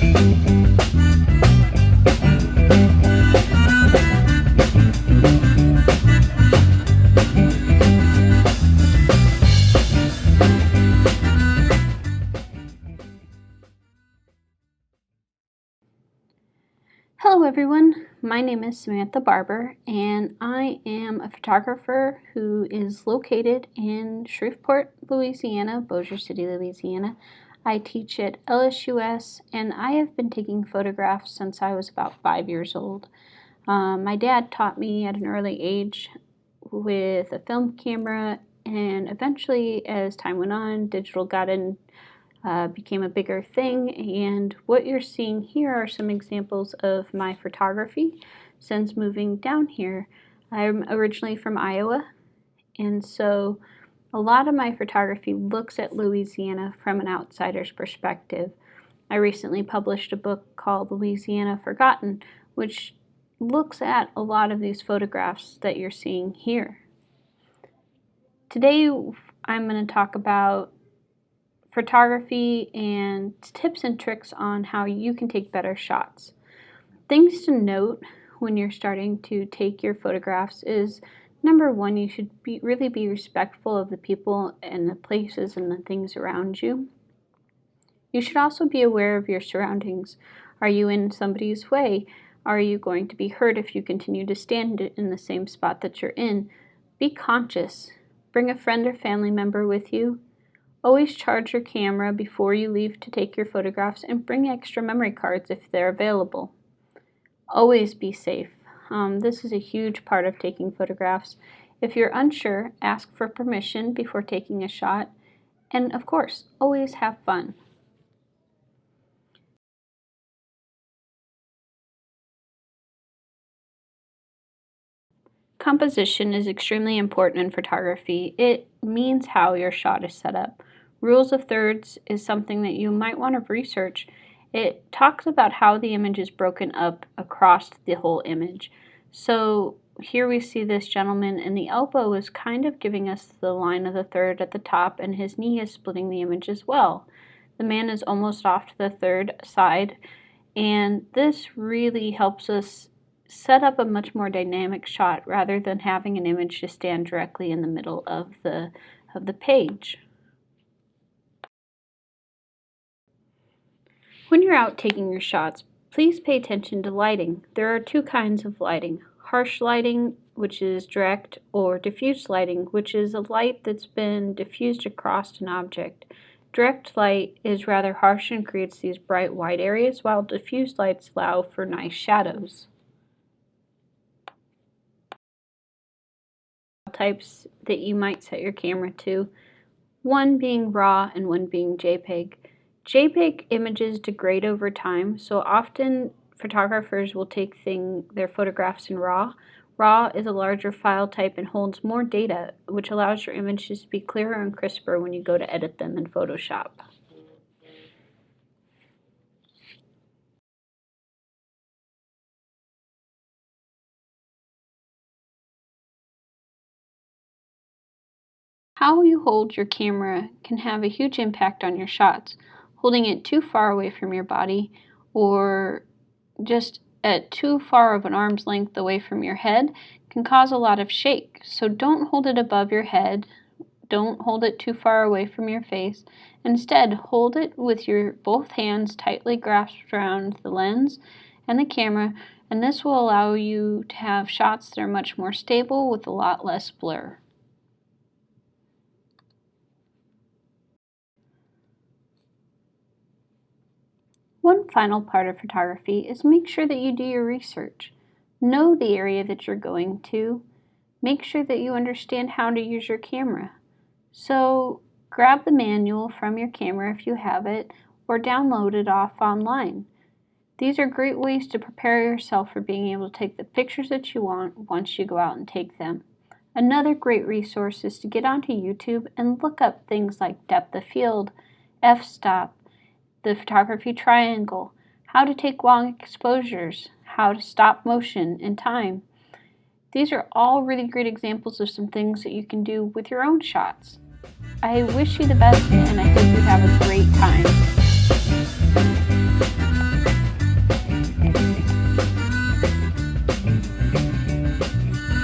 Hello everyone, my name is Samantha Barbour and I am a photographer who is located in Shreveport, Louisiana, Bossier City, Louisiana. I teach at LSUS and I have been taking photographs since I was about 5 years old. My dad taught me at an early age with a film camera, and eventually as time went on, digital became a bigger thing, and what you're seeing here are some examples of my photography since moving down here. I'm originally from Iowa, and so a lot of my photography looks at Louisiana from an outsider's perspective. I recently published a book called Louisiana Forgotten, which looks at a lot of these photographs that you're seeing here. Today I'm going to talk about photography and tips and tricks on how you can take better shots. Things to note when you're starting to take your photographs is, number one, you should really be respectful of the people and the places and the things around you. You should also be aware of your surroundings. Are you in somebody's way? Are you going to be hurt if you continue to stand in the same spot that you're in? Be conscious. Bring a friend or family member with you. Always charge your camera before you leave to take your photographs, and bring extra memory cards if they're available. Always be safe. This is a huge part of taking photographs. If you're unsure, ask for permission before taking a shot. And of course, always have fun. Composition is extremely important in photography. It means how your shot is set up. Rules of thirds is something that you might want to research. It talks about how the image is broken up across the whole image. So here we see this gentleman, and the elbow is kind of giving us the line of the third at the top, and his knee is splitting the image as well. The man is almost off to the third side, and this really helps us set up a much more dynamic shot rather than having an image just stand directly in the middle of the page. When you're out taking your shots, please pay attention to lighting. There are two kinds of lighting: harsh lighting, which is direct, or diffuse lighting, which is a light that's been diffused across an object. Direct light is rather harsh and creates these bright white areas, while diffuse lights allow for nice shadows. Types that you might set your camera to, one being RAW and one being JPEG. JPEG images degrade over time, so often photographers will take their photographs in RAW. RAW is a larger file type and holds more data, which allows your images to be clearer and crisper when you go to edit them in Photoshop. How you hold your camera can have a huge impact on your shots. Holding it too far away from your body, or just at too far of an arm's length away from your head, can cause a lot of shake. So don't hold it above your head. Don't hold it too far away from your face. Instead, hold it with your both hands tightly grasped around the lens and the camera, and this will allow you to have shots that are much more stable with a lot less blur. One final part of photography is make sure that you do your research. Know the area that you're going to. Make sure that you understand how to use your camera. So grab the manual from your camera if you have it, or download it off online. These are great ways to prepare yourself for being able to take the pictures that you want once you go out and take them. Another great resource is to get onto YouTube and look up things like depth of field, f-stop, the photography triangle, how to take long exposures, how to stop motion and time. These are all really great examples of some things that you can do with your own shots. I wish you the best, and I hope you have a great time.